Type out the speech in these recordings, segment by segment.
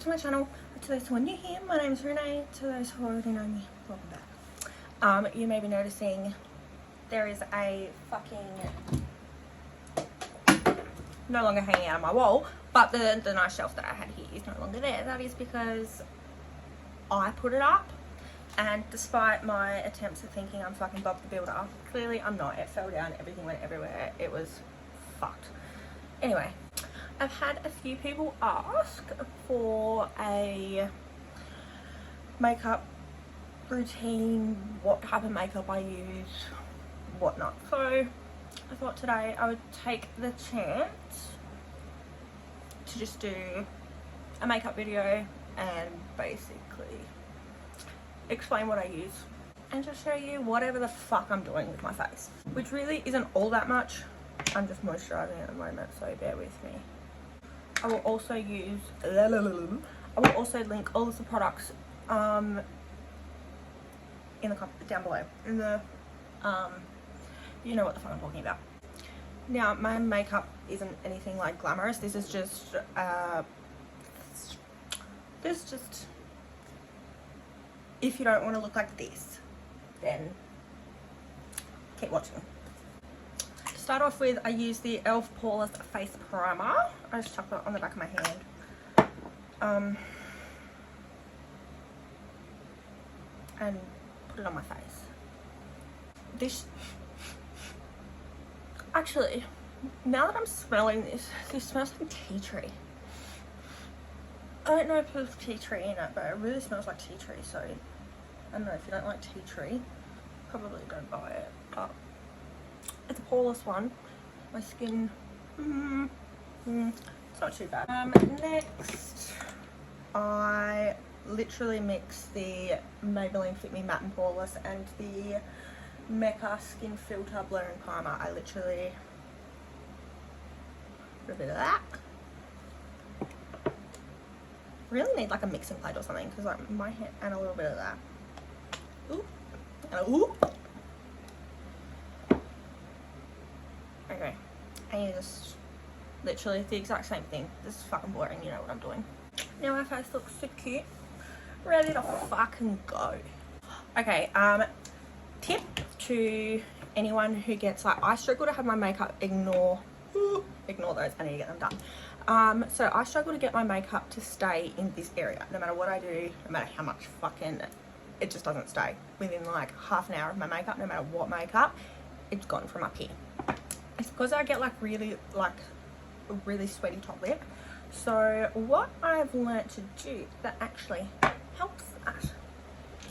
to my channel. To those who are new here, my name is Renee. To those who already know me, welcome back. You may be noticing there is a fucking no longer hanging out on my wall, but the nice shelf that I had here is no longer there. That is because I put it up, and despite my attempts at thinking I'm fucking Bob the Builder, clearly I'm not. It fell down, everything went everywhere, it was fucked. Anyway, I've had a few people ask for a makeup routine, what type of makeup I use, whatnot. So I thought today I would take the chance to just do a makeup video and basically explain what I use and just show you whatever the fuck I'm doing with my face, which really isn't all that much. I'm just moisturising at the moment, so bear with me. I will also use, I will also link all of the products in the down below in the you know what the fuck I'm talking about. Now, my makeup isn't anything like glamorous. This is just if you don't want to look like this, then keep watching. To start off with, I use the e.l.f. Poreless Face Primer. I just chucked it on the back of my hand and put it on my face. This actually, now that I'm smelling this smells like tea tree. I don't know if there's tea tree in it, but it really smells like tea tree. So I don't know, if you don't like tea tree, probably don't buy it. But it's a poreless one. My skin, it's not too bad. Next, I literally mix the Maybelline Fit Me Matte and Poreless and the Mecca Skin Filter Blurring Primer. I literally put a bit of that. Really need like a mixing plate or something, because like my hand, and a little bit of that. Ooh, and a ooh. Okay, and you just literally the exact same thing. This is fucking boring. You know what I'm doing. Now my face looks so cute, ready to fucking go. Okay, tip to anyone who gets like, I struggle to have my makeup, ignore those, I need to get them done. So I struggle to get my makeup to stay in this area. No matter what I do, no matter how much fucking, it just doesn't stay within like half an hour of my makeup. No matter what makeup, it's gone from up here. It's because I get like really a really sweaty top lip. So what I've learnt to do that actually helps that,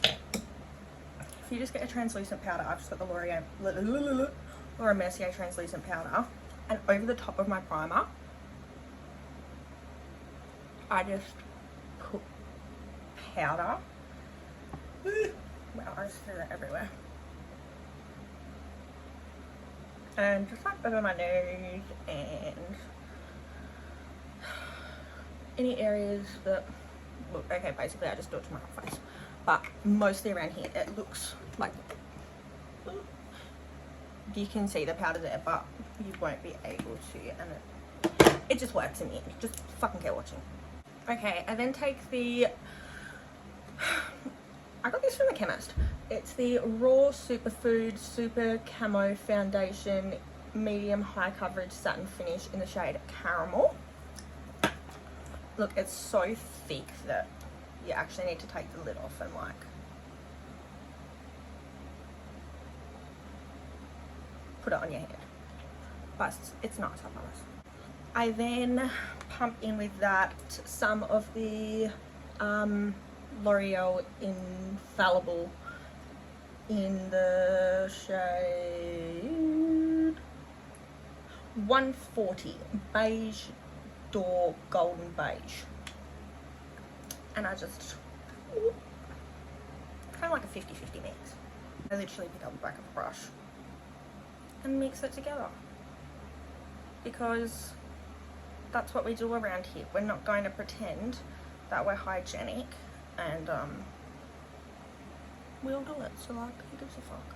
if you just get a translucent powder, I've just got the Lorell or a Mercier translucent powder, and over the top of my primer I just put powder. Wow, I just threw that everywhere. And just like over my nose and any areas that look okay. Basically I just do it to my whole face, but mostly around here. It looks like you can see the powder there, but you won't be able to, and it just works in the end. Just fucking keep watching. Okay, I then take the, I got this from the chemist. It's the Raw Superfood Super Camo Foundation Medium High Coverage Satin Finish in the shade Caramel. Look, it's so thick that you actually need to take the lid off and like put it on your head. But it's nice, I promise. I then pump in with that some of the L'Oreal Infallible in the shade 140 Beige Door Golden Beige, and I just kind of like a 50-50 mix. I literally pick up the back of the brush and mix it together, because that's what we do around here. We're not going to pretend that we're hygienic, and we'll do it. So like, who gives a fuck?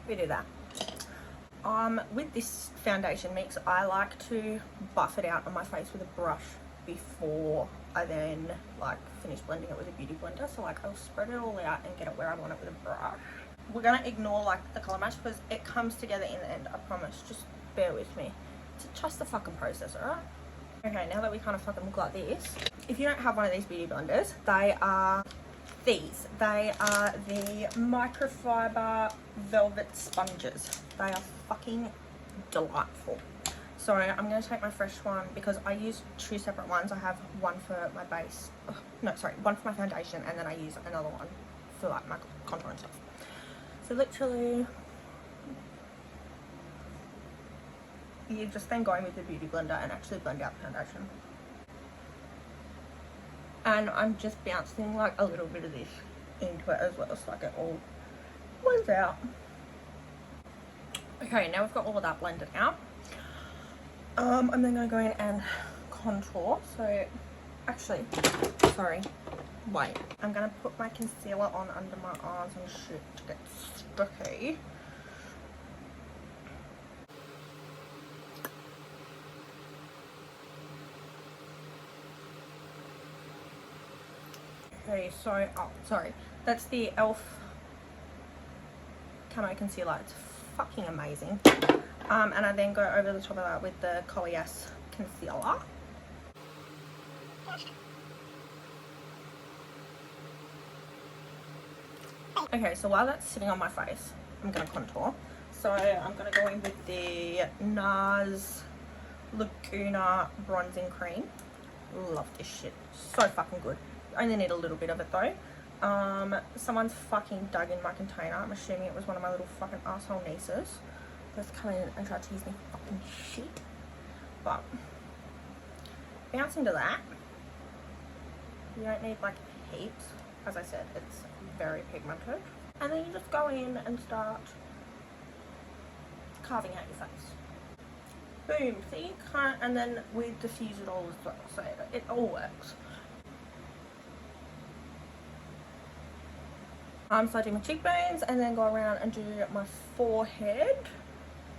We do that. With this foundation mix, I like to buff it out on my face with a brush before I then like finish blending it with a beauty blender. So like I'll spread it all out and get it where I want it with a brush. We're gonna ignore like the color match because it comes together in the end, I promise. Just bear with me. Trust the fucking process, alright? Okay, now that we kind of fucking look like this, if you don't have one of these beauty blenders, they are these. They are the microfiber velvet sponges. They are fucking delightful. So I'm going to take my fresh one because I use two separate ones. I have one for my base, one for my foundation, and then I use another one for like my contour and stuff. So literally, you just then go in with the beauty blender and actually blend out the foundation. And I'm just bouncing like a little bit of this into it as well, so like it all blends out. Okay, now we've got all of that blended out. I'm then going to go in and contour. So actually, sorry, wait. I'm going to put my concealer on under my eyes and shit to get sticky. Okay, so, sorry, that's the e.l.f. camo concealer. It's fucking amazing. And I then go over the top of that with the Kosas concealer. Okay, so while that's sitting on my face, I'm going to contour. So I'm going to go in with the NARS Laguna bronzing cream. Love this shit. So fucking good. I only need a little bit of it though. Someone's fucking dug in my container. I'm assuming it was one of my little fucking asshole nieces. Let's come in and try to use me fucking shit. But bounce into that. You don't need like heaps. As I said, it's very pigmented. And then you just go in and start carving out your face. Boom, see? And then we diffuse it all as well. So it all works. So I do my cheekbones and then go around and do my forehead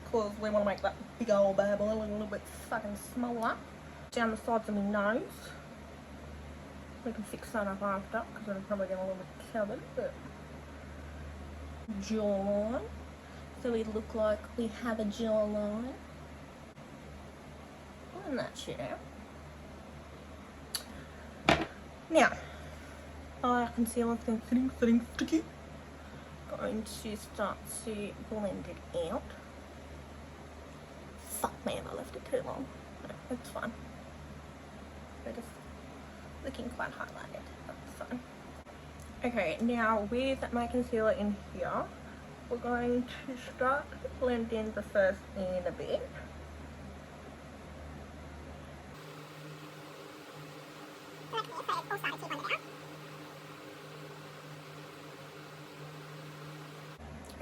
because we want to make that big old bad boy a little bit fucking smaller. Down the sides of my nose. We can fix that up after because I'm probably getting a little bit covered. But jawline. So we look like we have a jawline. And that shit out. Now, our concealer thing sitting sticky. Going to start to blend it out. Fuck man, I left it too long. No, it's fine. We're just looking quite highlighted. That's fine. Okay, now with my concealer in here, we're going to start blending the first in a bit.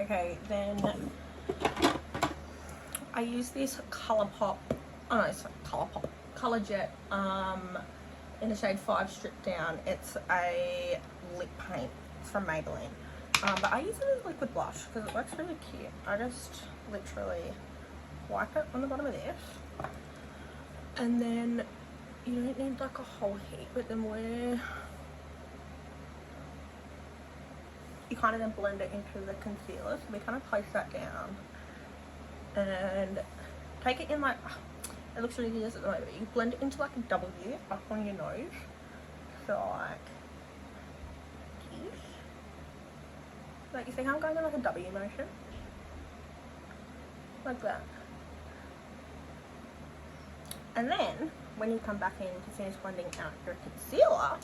Okay, then I use this Colourpop, Colour Jet in the shade 5 stripped down. It's a lip paint from Maybelline. But I use it as liquid blush because it looks really cute. I just literally wipe it on the bottom of this. And then you don't need like a whole heap, but then you kind of then blend it into the concealer. So we kind of place that down and take it in like, it looks ridiculous at the moment. You blend it into like a W up on your nose. So like you see how I'm going in like a W motion? Like that. And then when you come back in to finish blending out your concealer,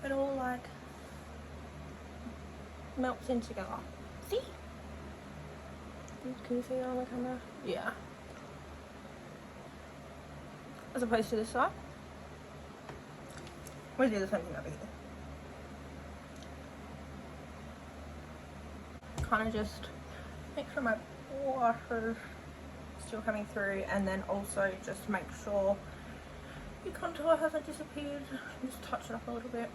it all like melts in together. See? Can you see it on the camera? Yeah. As opposed to this side. We'll do the same thing over here. Kind of just make sure my water's still coming through, and then also just make sure Your contour hasn't disappeared. Just touch it up a little bit.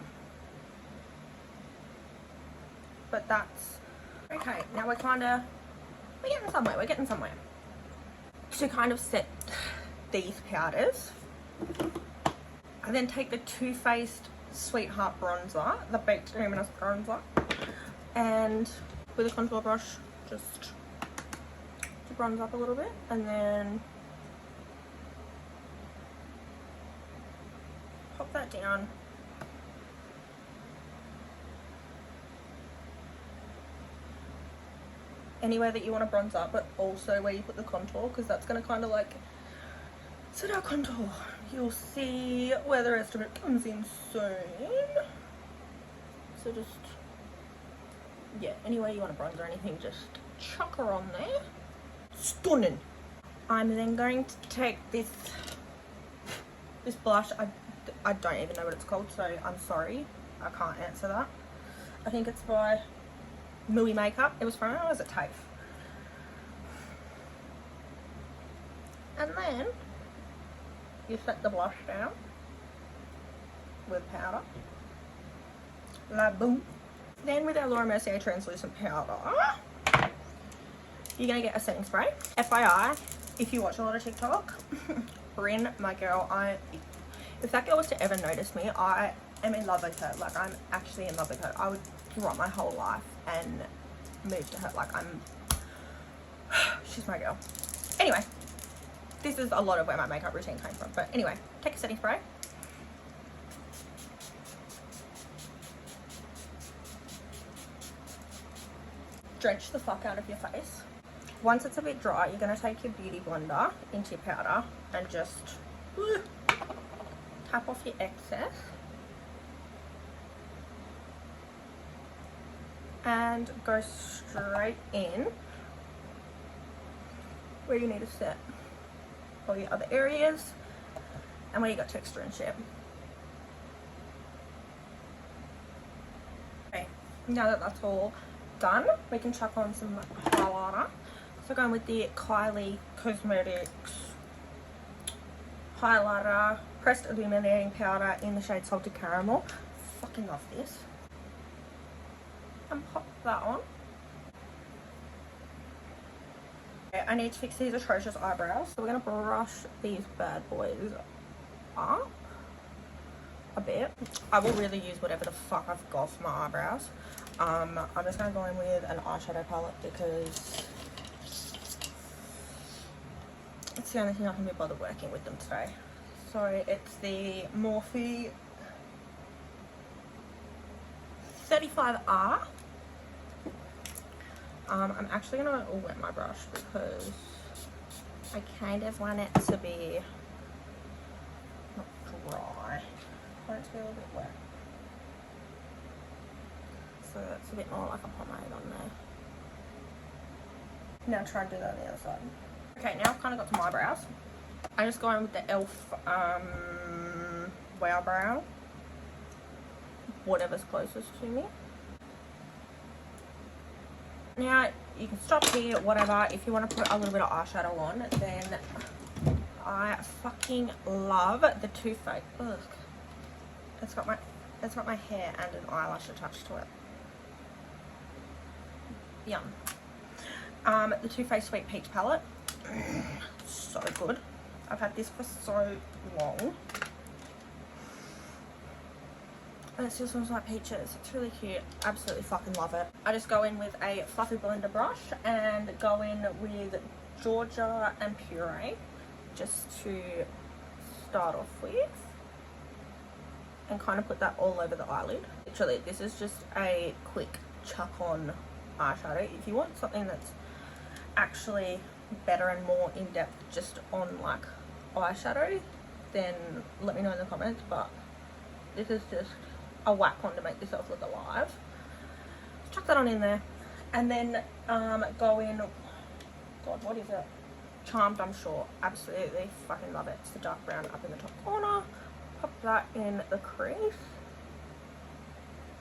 But that's okay. Now we're getting somewhere. We're getting somewhere. To kind of set these powders, I then take the Too Faced Sweetheart bronzer, the Baked Luminous bronzer, and with a contour brush, just to bronze up a little bit, and then pop that down. Anywhere that you want to bronze up, but also where you put the contour, because that's going to kind of like set our contour. You'll see where the rest of it comes in soon. So just, yeah, anywhere you want to bronze or anything, just chuck her on there. Stunning. I'm then going to take this blush. I don't even know what it's called, so I'm sorry, I can't answer that. I think it's by Millie Makeup. It was from when I was at TAFE. And then you set the blush down with powder. La boom. Then with our Laura Mercier translucent powder, you're gonna get a setting spray. FYI, if you watch a lot of TikTok, Bryn, my girl, if that girl was to ever notice me, I am in love with her. Like, I'm actually in love with her. I would drop my whole life and move to her. Like, she's my girl. Anyway, this is a lot of where my makeup routine came from. But anyway, take a setting spray. Drench the fuck out of your face. Once it's a bit dry, you're going to take your beauty blender into your powder and just tap off your excess. And go straight in where you need to set all your other areas and where you got texture and shit. Okay, now that that's all done, we can chuck on some highlighter. So going with the Kylie Cosmetics highlighter, pressed illuminating powder in the shade Salted Caramel. Fucking love this. And pop that on. Okay, I need to fix these atrocious eyebrows, so we're gonna brush these bad boys up a bit. I will really use whatever the fuck I've got for my eyebrows. I'm just gonna go in with an eyeshadow palette because it's the only thing I can be bothered working with them today. So it's the Morphe 35R. I'm actually gonna wet my brush because I kind of want it to be not dry. I want it to be a little bit wet. So that's a bit more like a pomade on there. Now try and do that on the other side. Okay, now I've kind of got to my brows. I just go in with the e.l.f. Wow Brow. Whatever's closest to me. Now, you can stop here, whatever. If you want to put a little bit of eyeshadow on, then I fucking love the Too Faced. Ugh. It's got my hair and an eyelash attached to it. Yum. The Too Faced Sweet Peach palette. So good. I've had this for so long. And it still smells like peaches. It's really cute. Absolutely fucking love it. I just go in with a fluffy blender brush and go in with Georgia and Puree just to start off with. And kind of put that all over the eyelid. Literally, this is just a quick chuck on eyeshadow. If you want something that's actually better and more in-depth just on like eyeshadow, then let me know in the comments, but this is just a whack one to make yourself look alive. Chuck that on in there and then go in, god, what is it? Charmed, I'm sure. Absolutely fucking love it. It's the dark brown up in the top corner. Pop that in the crease.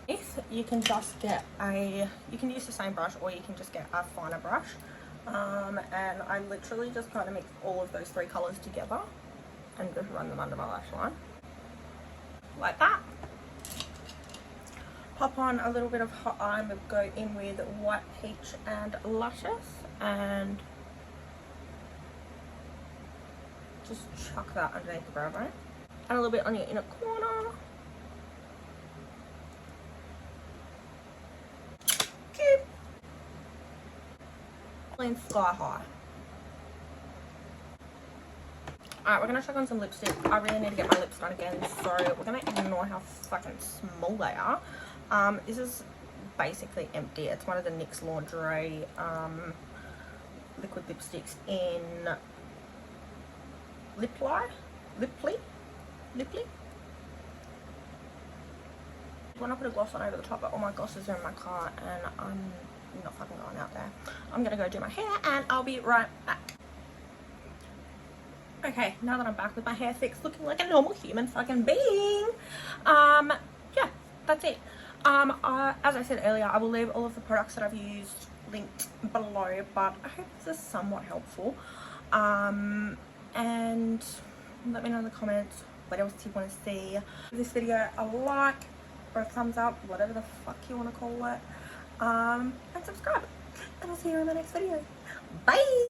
If you can just get you can use the same brush or you can just get a finer brush. And I literally just kind of mix all of those three colours together and just run them under my lash line. Like that. Pop on a little bit of hot eye and we'll go in with White Peach and Luscious and just chuck that underneath the brow bone. And a little bit on your inner corner. Cute. And Sky High. Alright, we're going to chuck on some lipstick. I really need to get my lips done again, so we're going to ignore how fucking small they are. This is basically empty. It's one of the NYX Lingerie liquid lipsticks in Lipley. When I put a gloss on over the top, but all my glosses are in my car and I'm not fucking going out there. I'm going to go do my hair and I'll be right back. Okay, now that I'm back with my hair fixed, looking like a normal human fucking being, yeah, that's it. As I said earlier, I will leave all of the products that I've used linked below, but I hope this is somewhat helpful. And let me know in the comments what else you want to see. Give this video a like or a thumbs up, whatever the fuck you want to call it, and subscribe. And I'll see you in my next video. Bye!